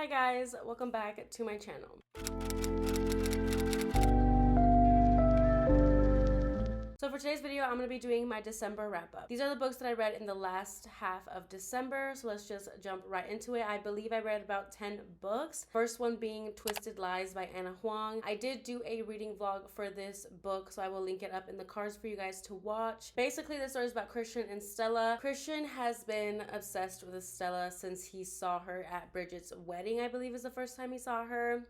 Hi guys, welcome back to my channel. So for today's video, I'm going to be doing my December wrap-up. These are the books that I read in the last half of December, so let's just jump right into it. I believe I read about 10 books. First one being Twisted Lies by Anna Huang. I did do a reading vlog for this book, so I will link it up in the cards for you guys to watch. Basically, the story is about Christian and Stella. Christian has been obsessed with Stella since he saw her at Bridget's wedding, I believe is the first time he saw her.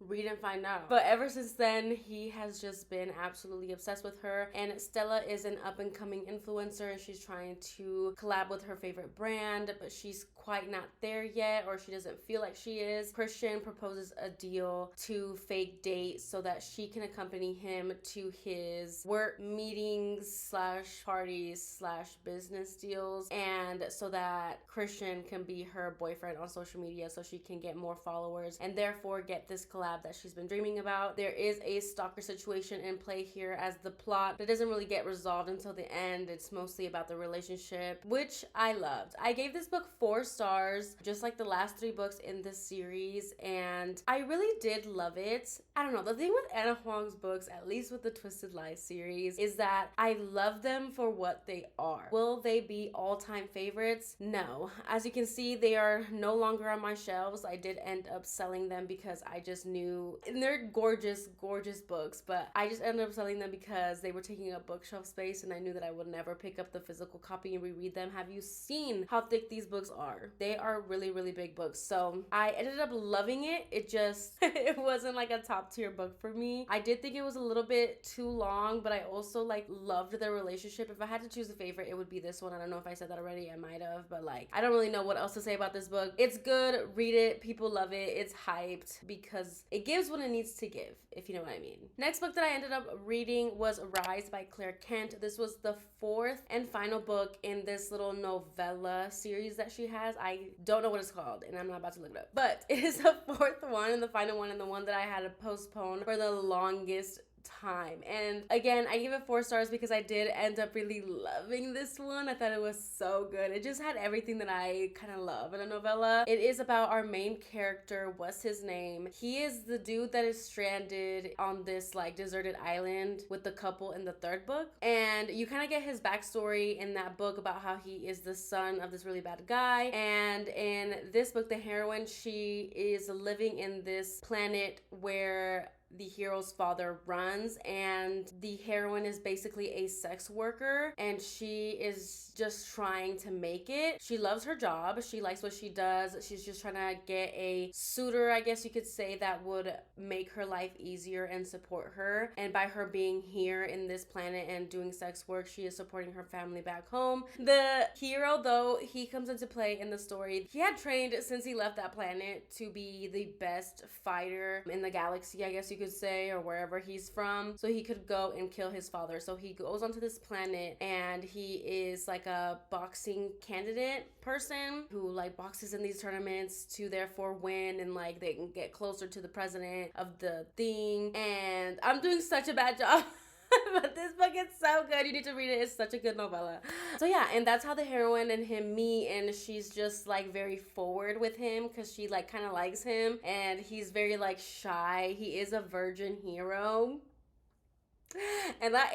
Read and find out. But ever since then, he has just been absolutely obsessed with her. And Stella is an up-and-coming influencer, and she's trying to collab with her favorite brand, but she's quite not there yet, or she doesn't feel like she is. Christian proposes a deal to fake date so that she can accompany him to his work meetings slash parties slash business deals, and so that Christian can be her boyfriend on social media so she can get more followers and therefore get this collab that she's been dreaming about. There is a stalker situation in play here, as the plot that doesn't really get resolved until the end. It's mostly about the relationship, which I loved. I gave this book 4 stars, just like the last 3 books in this series, and I really did love it. I don't know, the thing with Anna Huang's books, at least with the Twisted Lies series, is that I love them for what they are. Will they be all-time favorites? No. As you can see, they are no longer on my shelves. I did end up selling them because I just knew, and they're gorgeous books, but I just ended up selling them because they were taking up bookshelf space, and I knew that I would never pick up the physical copy and reread them. Have you seen how thick these books are? They are really big books, so I ended up loving it. It just it wasn't like a top tier book for me. I did think it was a little bit too long, but I also like loved their relationship. If I had to choose a favorite, it would be this one. I don't know if I said that already, I might have, but like I don't really know what else to say about this book. It's good, read it, people love it, it's hyped because it gives what it needs to give, if you know what I mean. Next book that I ended up reading was Rise by Claire Kent. This was the 4th and final book in this little novella series that she has. I don't know what it's called, and I'm not about to look it up, but it is the 4th one and the final one, and the one that I had to postpone for the longest time. And again, I give it 4 stars because I did end up really loving this one. I thought it was so good. It just had everything that I kind of love in a novella. It is about our main character. What's his name? He is the dude that is stranded on this like deserted island with the couple in the 3rd book, and you kind of get his backstory in that book about how he is the son of this really bad guy. And in this book, the heroine, she is living in this planet where the hero's father runs, and the heroine is basically a sex worker, and she is just trying to make it. She loves her job, she likes what she does, she's just trying to get a suitor, I guess you could say, that would make her life easier and support her. And by her being here in this planet and doing sex work, she is supporting her family back home. The hero, though, he comes into play in the story. He had trained since he left that planet to be the best fighter in the galaxy, I guess you could say, or wherever he's from, so he could go and kill his father. So he goes onto this planet, and he is like a boxing candidate person who like boxes in these tournaments to therefore win, and like they can get closer to the president of the thing. And I'm doing such a bad job but this book is so good, you need to read it. It's such a good novella. So yeah, and that's how the heroine and him meet, and she's just like very forward with him because she like kind of likes him, and he's very like shy. He is a virgin hero, and I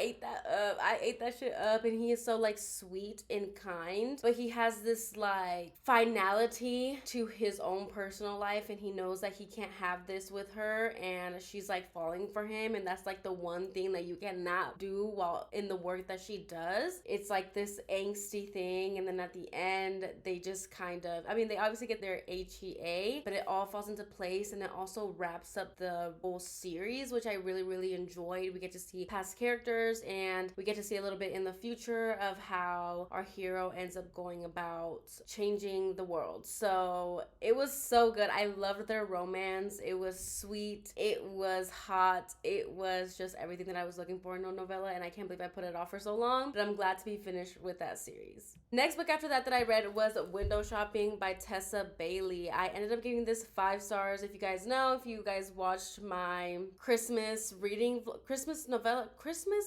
ate that shit up, and he is so like sweet and kind, but he has this like finality to his own personal life, and he knows that he can't have this with her, and she's like falling for him, and that's like the one thing that you cannot do while in the work that she does. It's like this angsty thing, and then at the end they just kind of, I mean, they obviously get their HEA, but it all falls into place, and it also wraps up the whole series, which I really enjoyed. We get to see past characters, and we get to see a little bit in the future of how our hero ends up going about changing the world. So it was so good. I loved their romance. It was sweet, it was hot, it was just everything that I was looking for in a novella, and I can't believe I put it off for so long, but I'm glad to be finished with that series. Next book after that I read was Window Shopping by Tessa Bailey. I ended up giving this 5 stars. If you guys know, if you guys watched my Christmas reading, Christmas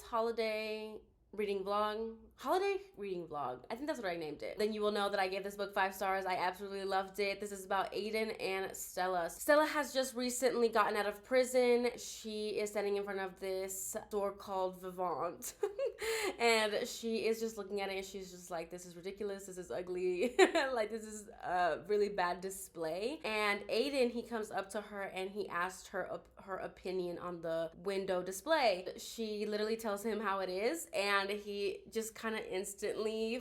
holiday reading vlog. Holiday reading vlog. I think that's what I named it. Then you will know that I gave this book 5 stars. I absolutely loved it. This is about Aiden and Stella. Stella has just recently gotten out of prison. She is standing in front of this store called Vivant. And she is just looking at it and she's just like, this is ridiculous. This is ugly. Like, this is a really bad display. And Aiden, he comes up to her and he asked her her opinion on the window display. She literally tells him how it is, and he just kind of instantly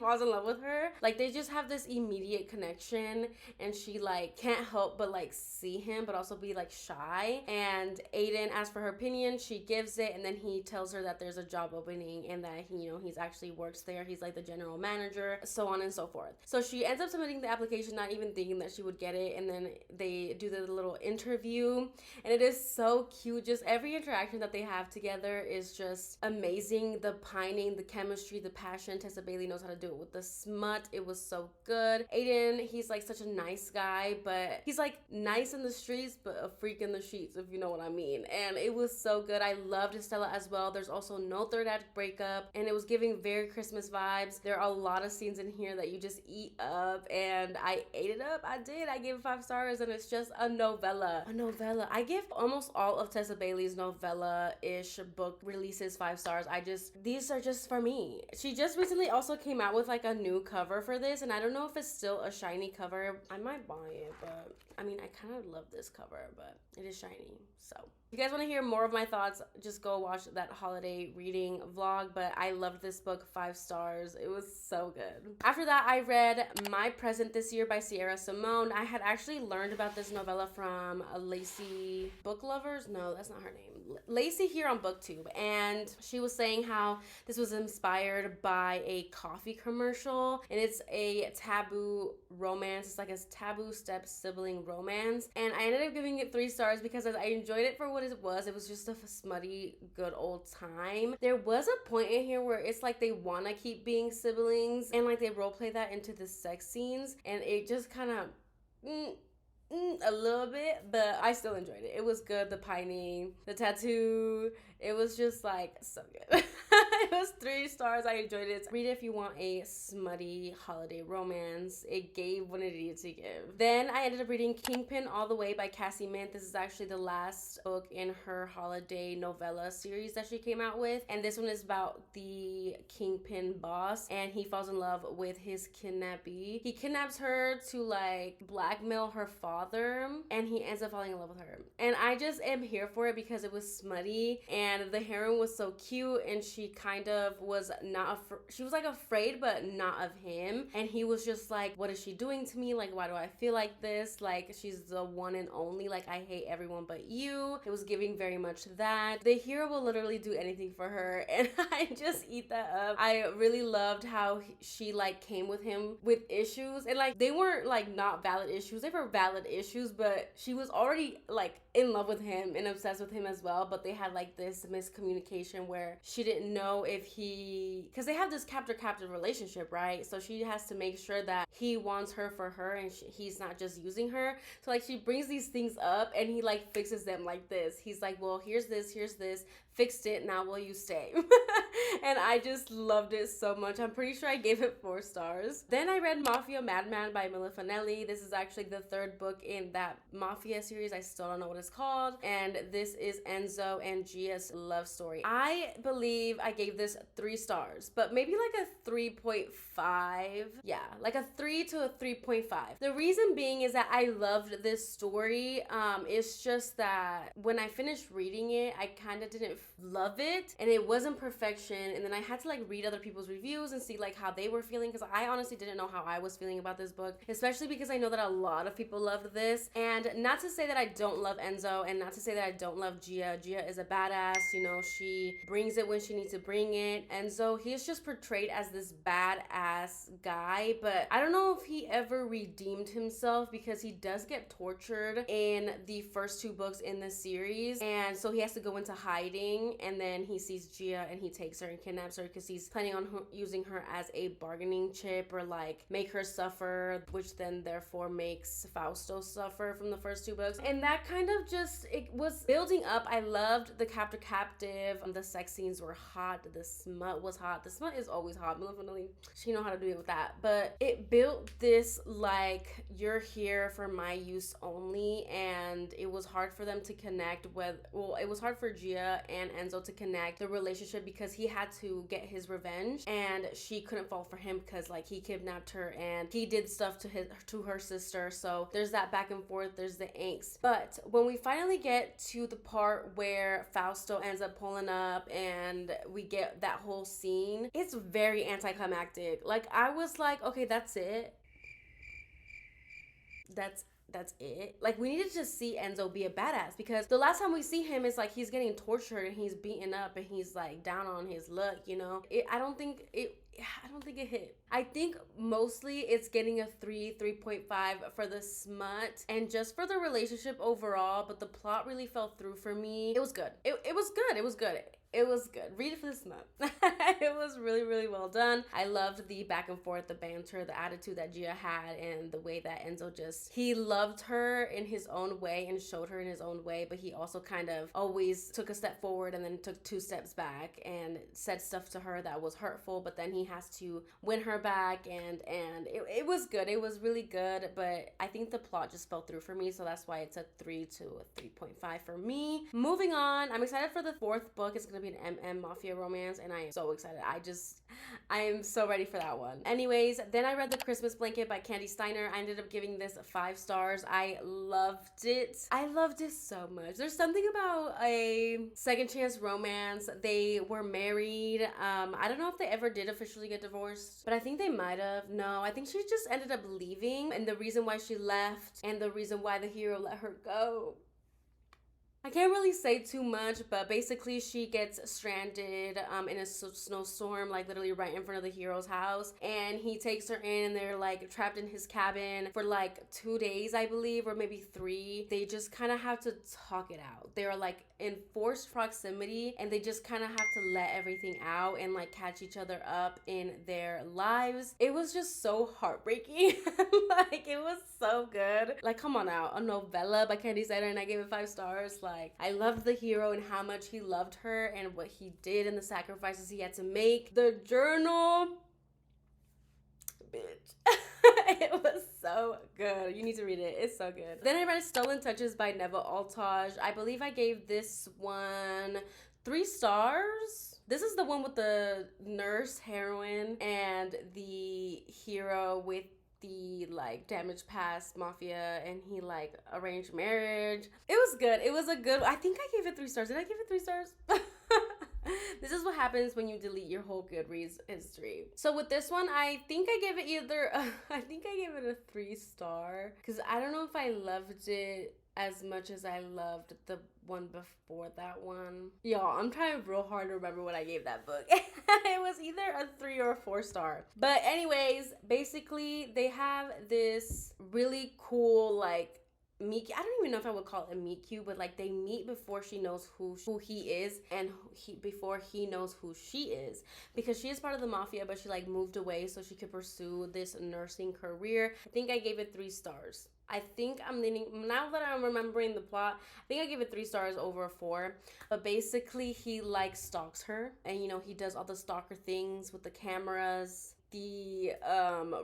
falls in love with her. Like, they just have this immediate connection, and she like can't help but like see him but also be like shy. And Aiden asks for her opinion, she gives it, and then he tells her that there's a job opening and that he, you know, he's actually works there. He's like the general manager, so on and so forth. So she ends up submitting the application, not even thinking that she would get it, and then they do the little interview, and it is so cute. Just every interaction that they have together is just amazing. The pining, the chemistry, the passion. Tessa Bailey knows how to do it with the smut. It was so good. Aiden, he's like such a nice guy, but he's like nice in the streets but a freak in the sheets, if you know what I mean. And it was so good. I loved Stella as well. There's also no third act breakup, and it was giving very Christmas vibes. There are a lot of scenes in here that you just eat up, and I ate it up. I did. I gave it 5 stars, and it's just a novella. I give almost all of Tessa Bailey's novella-ish book releases 5 stars. These are just for me. She just recently also came out with like a new cover for this, and I don't know if it's still a shiny cover. I might buy it, but I mean, I kind of love this cover, but it is shiny. So if you guys want to hear more of my thoughts, just go watch that holiday reading vlog. But I loved this book, 5 stars. It was so good. After that, I read My Present This Year by Sierra Simone. I had actually learned about this novella from Lacey Book Lovers. No, that's not her name. Lacey here on BookTube. And she was saying how this was inspired by a coffee commercial. And it's a taboo romance. It's like a taboo step sibling romance. And I ended up giving it 3 stars because I enjoyed it for what it was. It was just a smutty, good old time. There was a point in here where it's like they want to keep being siblings, and like they role play that into the sex scenes, and it just kind of a little bit, but I still enjoyed it. It was good. The pining, the tattoo, it was just like so good. It was 3 stars. I enjoyed it. Read it if you want a smutty holiday romance. It gave what it needed to give. Then I ended up reading Kingpin All the Way by Cassie. This is actually the last book in her holiday novella series that she came out with, and this one is about the Kingpin boss, and he falls in love with his kidnappee. He kidnaps her to like blackmail her father, and he ends up falling in love with her. And I just am here for it because it was smutty, and the heroine was so cute, and she kind of was not she was like afraid but not of him, and he was just like, what is she doing to me? Like, why do I feel like this? Like, she's the one and only. Like, I hate everyone but you. It was giving very much that. The hero will literally do anything for her, and I just eat that up. I really loved how she like came with him with issues, and like they weren't like not valid issues. They were valid issues, but she was already like in love with him and obsessed with him as well. But they had like this miscommunication where she didn't know if he, because they have this captor-captive relationship, right? So she has to make sure that he wants her for her, and he's not just using her. So like she brings these things up, and he like fixes them like this. He's like, well, here's this, fixed it, now will you stay? And I just loved it so much. I'm pretty sure I gave it 4 stars. Then I read Mafia, Madman by Mila Finelli. This is actually the 3rd book in that Mafia series. I still don't know what it's called. And this is Enzo and Gia's love story. I believe I gave this 3 stars, but maybe like a 3.5. Yeah, like a 3 to a 3.5. The reason being is that I loved this story. It's just that when I finished reading it, I kind of didn't love it, and it wasn't perfection. And then I had to like read other people's reviews and see like how they were feeling, because I honestly didn't know how I was feeling about this book, especially because I know that a lot of people loved this. And not to say that I don't love Enzo, and not to say that I don't love Gia. Gia is a badass, you know, she brings it when she needs to bring it. Enzo, he's just portrayed as this badass guy, but I don't know if he ever redeemed himself, because he does get tortured in the first 2 books in the series, and so he has to go into hiding. leaving, and then he sees Gia and he takes her and kidnaps her because he's planning on using her as a bargaining chip, or like make her suffer, which then therefore makes Fausto suffer from the first 2 books. And that kind of just, it was building up. I loved the captive. The sex scenes were hot. The smut was hot. The smut is always hot. Mila Finelli, she know how to do it with that. But it built this like, you're here for my use only, and it was hard for them to connect with, well, it was hard for Gia and Enzo to connect the relationship because he had to get his revenge and she couldn't fall for him because like he kidnapped her and he did stuff to her sister. So there's that back and forth, there's the angst. But when we finally get to the part where Fausto ends up pulling up and we get that whole scene, it's very anticlimactic. Like, I was like, okay, that's it. That's it. Like, we needed to see Enzo be a badass, because the last time we see him is like he's getting tortured and he's beaten up and he's like down on his luck, you know. I don't think it hit. I think mostly it's getting a 3.5 for the smut and just for the relationship overall, but the plot really fell through for me. It was good. It was good. It was good. Read it for the smut. It was really, really well done. I loved the back and forth, the banter, the attitude that Gia had, and the way that Enzo he loved her in his own way and showed her in his own way, but he also kind of always took a step forward and then took 2 steps back and said stuff to her that was hurtful, but then he has to win her back, and it was good. It was really good, but I think the plot just fell through for me, so that's why it's a 3 to a 3.5 for me. Moving on, I'm excited for the 4th book. It's gonna be an mafia romance, and I am so excited. I am so ready for that one. Anyways, then I read The Christmas Blanket by Steiner. I ended up giving this 5 stars. I loved it. I loved it so much. There's something about a second chance romance. They were married. I don't know if they ever did officially get divorced, but I think they might have. No, I think she just ended up leaving, and the reason why she left and the reason why the hero let her go, I can't really say too much, but basically she gets stranded in a snowstorm, like literally right in front of the hero's house, and he takes her in and they're like trapped in his cabin for like 2 days, I believe, or maybe 3. They just kind of have to talk it out. They're like in forced proximity and they just kind of have to let everything out and like catch each other up in their lives. It was just so heartbreaking. Like, it was so good. Like, come on now, a novella by Steiner, and I gave it 5 stars. Like, I loved the hero and how much he loved her and what he did and the sacrifices he had to make. The journal, bitch. It was so good. You need to read it. It's so good. Then I read Stolen Touches by Neva, Altaj. I believe I gave this one 3 stars. This is the one with the nurse heroine and the hero with the like damaged past mafia, and he like arranged marriage. It was good. It was a good, I think I gave it 3 stars. Did I give it 3 stars? This is what happens when you delete your whole Goodreads history. So with this one, I think I gave it either I think I gave it a 3 star, because I don't know if I loved it as much as I loved the one before that one. Y'all, I'm trying real hard to remember what I gave that book. It was either a 3 or a 4 star. But anyways, basically they have this really cool like meet. I don't even know if I would call it a meet cute, but like they meet before she knows who he is, and before he knows who she is, because she is part of the mafia, but she like moved away so she could pursue this nursing career. I think I gave it 3 stars. I think I'm leaning, now that I'm remembering the plot, I think I gave it 3 stars over a 4. But basically he like stalks her, and you know, he does all the stalker things with the cameras, the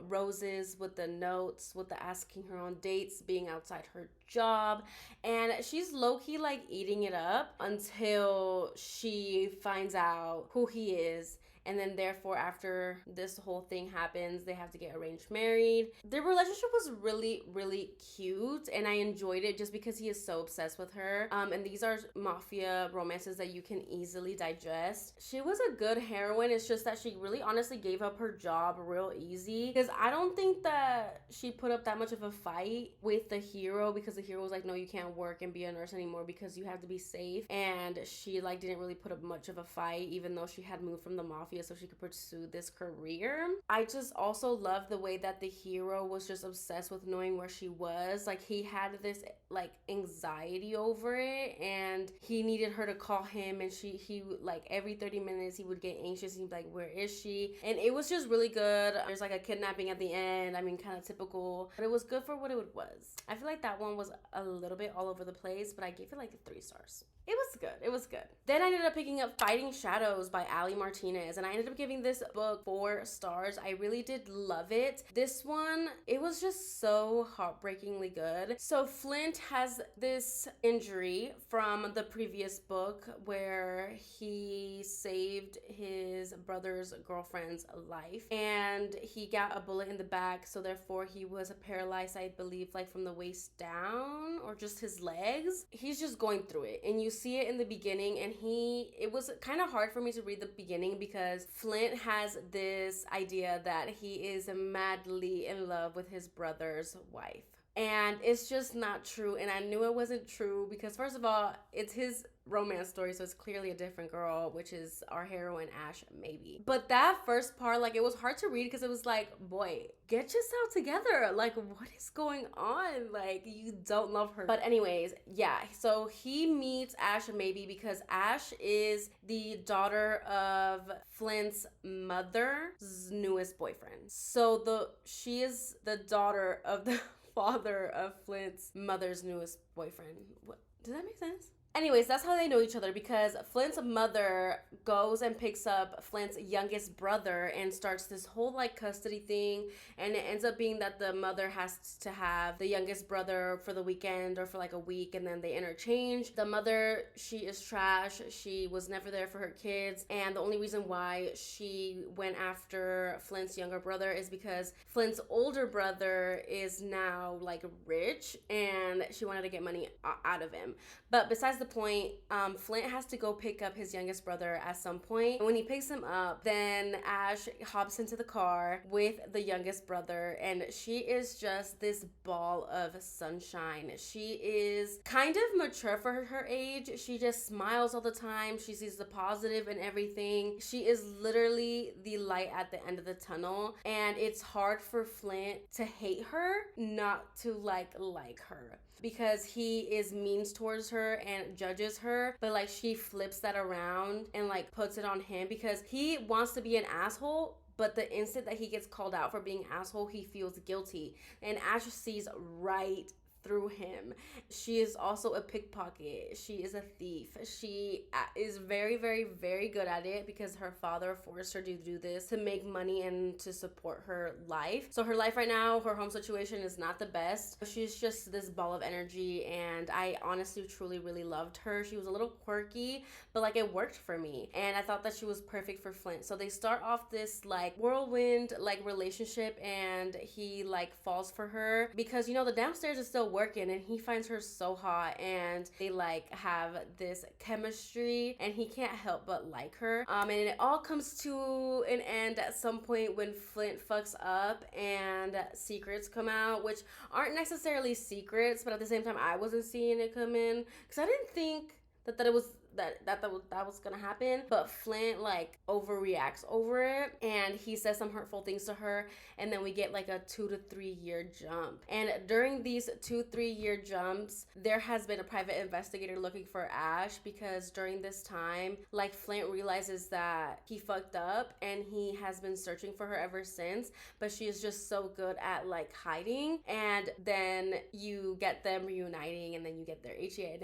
roses, with the notes, with the asking her on dates, being outside her job, and she's low-key like eating it up until she finds out who he is. And then therefore, after this whole thing happens, they have to get arranged married. Their relationship was really, really cute, and I enjoyed it just because he is so obsessed with her. And these are mafia romances that you can easily digest. She was a good heroine. It's just that she really honestly gave up her job real easy, because I don't think that she put up that much of a fight with the hero, because the hero was like, no, you can't work and be a nurse anymore because you have to be safe. And she like didn't really put up much of a fight, even though she had moved from the mafia mafia so she could pursue this career. I just also love the way that the hero was just obsessed with knowing where she was. Like, he had this like anxiety over it, and he needed her to call him, and he like every 30 minutes he would get anxious and he'd be like, where is she? And it was just really good. There's like a kidnapping at the end. I mean, kind of typical, but it was good for what it was. I feel like that one was a little bit all over the place, but I gave it like 3 stars. It was good. It was good. Then I ended up picking up Fighting Shadows by Ali Martinez, and I ended up giving this book 4 stars. I really did love it. This one, it was just so heartbreakingly good. So Flint has this injury from the previous book where he saved his brother's girlfriend's life, and he got a bullet in the back, so therefore he was paralyzed, I believe, like from the waist down or just his legs. He's just going through it, and you see it in the beginning, and it was kind of hard for me to read the beginning because Flint has this idea that he is madly in love with his brother's wife, and it's just not true. And I knew it wasn't true because, first of all, it's his romance story, so it's clearly a different girl, which is our heroine Ash, maybe. But that first part, like, it was hard to read because it was like, boy, get yourself together. Like, what is going on? Like, you don't love her. But anyways, yeah, so he meets Ash maybe because Ash is the daughter of Flint's mother's newest boyfriend. So she is the daughter of the father of Flint's mother's newest boyfriend. What, does that make sense? Anyways, that's how they know each other, because Flint's mother goes and picks up Flint's youngest brother and starts this whole like custody thing, and it ends up being that the mother has to have the youngest brother for the weekend or for like a week, and then they interchange. The mother, she is trash. She was never there for her kids, and the only reason why she went after Flint's younger brother is because Flint's older brother is now like rich, and she wanted to get money out of him. But besides the point, Flint has to go pick up his youngest brother at some point. And when he picks him up, then Ash hops into the car with the youngest brother, and she is just this ball of sunshine. She is kind of mature for her age. She just smiles all the time. She sees the positive in everything. She is literally the light at the end of the tunnel, and it's hard for Flint to hate her, not to like her, because he is mean towards her and judges her, but like she flips that around and like puts it on him because he wants to be an asshole, but the instant that he gets called out for being an asshole, he feels guilty, and Ash sees right through him. She is also a pickpocket. She is a thief. She is very, very, very good at it because her father forced her to do this to make money and to support her life. So her life right now, her home situation is not the best. She's just this ball of energy, and I honestly, truly, really loved her. She was a little quirky, but like it worked for me, and I thought that she was perfect for Flint. So they start off this like whirlwind like relationship, and he like falls for her because, you know, the downstairs is still working, and he finds her so hot, and they like have this chemistry, and he can't help but like her. And it all comes to an end at some point when Flint fucks up and secrets come out, which aren't necessarily secrets, but at the same time I wasn't seeing it come in because I didn't think that it was that was gonna happen. But Flint like overreacts over it, and he says some hurtful things to her, and then we get like a 2 to 3 year jump. And during these 2-3 year jumps, there has been a private investigator looking for Ash, because during this time, like, Flint realizes that he fucked up, and he has been searching for her ever since, but she is just so good at like hiding. And then you get them reuniting, and then you get their HEA, and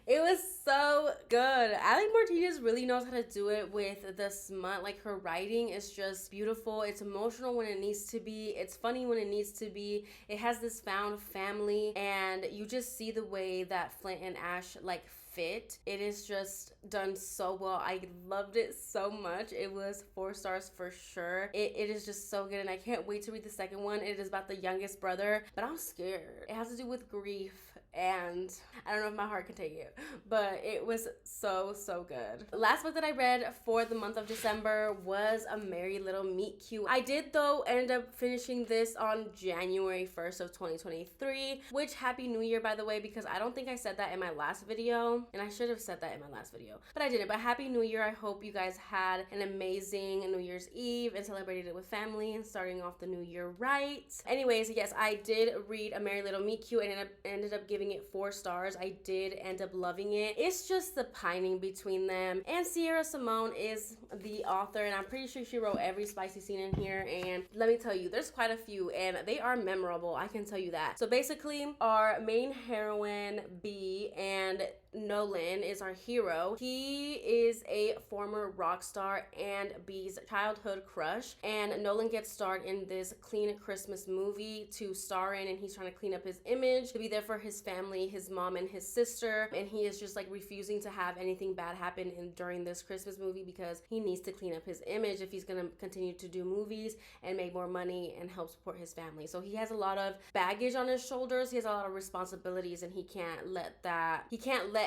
it was so good. Ali Martinez really knows how to do it with the smut. Like, her writing is just beautiful. It's emotional when it needs to be. It's funny when it needs to be. It has this found family, and you just see the way that Flint and Ash like fit. It is just done so well. I loved it so much. It was 4 stars for sure. It is just so good, and I can't wait to read the second one. It is about the youngest brother, but I'm scared. It has to do with grief, and I don't know if my heart can take it, but it was so, so good. Last book that I read for the month of December was A Merry Little Meet Cute. I did, though, end up finishing this on January 1st of 2023, which Happy New Year, by the way, because I don't think I said that in my last video, and I should have said that in my last video, but I didn't. But Happy New Year. I hope you guys had an amazing New Year's Eve and celebrated it with family and starting off the new year right. Anyways, yes, I did read A Merry Little Meet Cute and ended up giving it 4 stars. I did end up loving it. It's just the pining between them. And Sierra Simone is the author, and I'm pretty sure she wrote every spicy scene in here. And let me tell you, there's quite a few, and they are memorable. I can tell you that. So basically, our main heroine, B, and Nolan is our hero. He is a former rock star and B's childhood crush, and Nolan gets starred in this clean Christmas movie to star in, and he's trying to clean up his image, to be there for his family, his mom and his sister, and he is just like refusing to have anything bad happen during this Christmas movie because he needs to clean up his image if he's gonna continue to do movies and make more money and help support his family. So he has a lot of baggage on his shoulders, he has a lot of responsibilities, and he can't let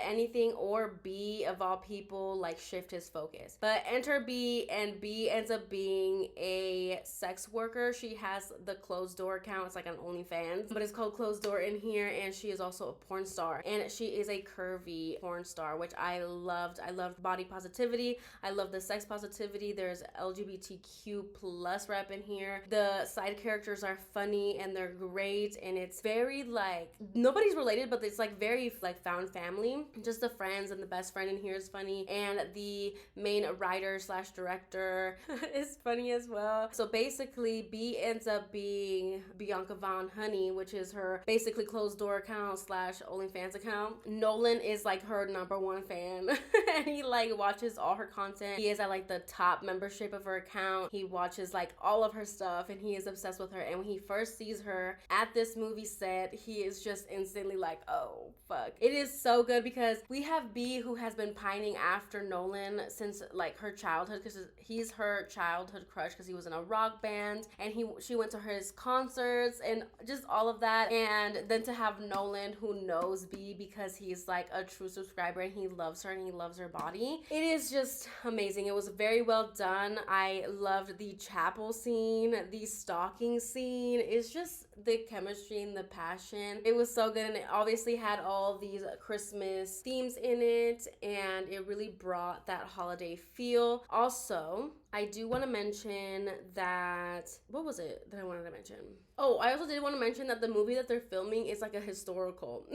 anything or B, of all people, like shift his focus. But enter B, and B ends up being a sex worker. She has the closed door account. It's like an OnlyFans, but it's called Closed Door in here, and she is also a porn star, and she is a curvy porn star, which I loved. I loved body positivity. I love the sex positivity. There's LGBTQ plus rep in here. The side characters are funny and they're great, and it's very like, nobody's related, but it's like very like found family. Just the friends, and the best friend in here is funny, and the main writer slash director is funny as well. So basically, B ends up being Bianca Von Honey, which is her basically closed door account slash OnlyFans account. Nolan is like her #1 fan and he like watches all her content. He is at like the top membership of her account. He watches like all of her stuff, and he is obsessed with her. And when he first sees her at this movie set, he is just instantly like, oh fuck. It is so good because we have B, who has been pining after Nolan since like her childhood, because he's her childhood crush because he was in a rock band, and she went to his concerts and just all of that. And then to have Nolan, who knows B because he's like a true subscriber and he loves her and he loves her body. It is just amazing. It was very well done. I loved the chapel scene, the stalking scene. It's just the chemistry and the passion. It was so good, and it obviously had all these Christmas themes in it, and it really brought that holiday feel. Also, I do want to mention that, what was it that I wanted to mention? Oh, I also did want to mention that the movie that they're filming is like a historical.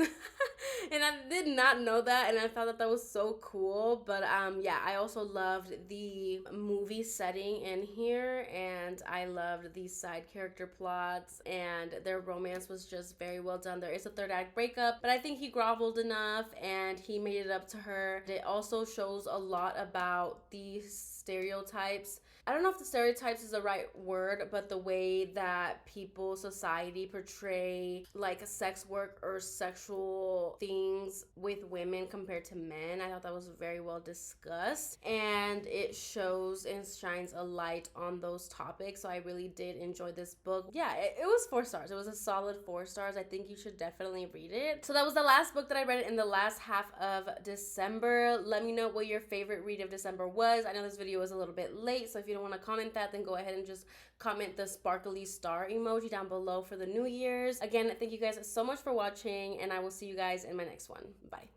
And I did not know that, and I thought that that was so cool. But yeah, I also loved the movie setting in here, and I loved the side character plots, and their romance was just very well done. There is a third act breakup, but I think he groveled enough and he made it up to her. It also shows a lot about the stereotypes. I don't know if the stereotypes is the right word, but the way that people, society portray like sex work or sexual things with women compared to men. I thought that was very well discussed, and it shows and shines a light on those topics. So I really did enjoy this book. Yeah, it was 4 stars. It was a solid 4 stars. I think you should definitely read it. So that was the last book that I read in the last half of December. Let me know what your favorite read of December was. I know this video was a little bit late, so if you don't want to comment that, then go ahead and just comment the sparkly star emoji down below for the New Year's. Again, thank you guys so much for watching, and I will see you guys in my next one. Bye.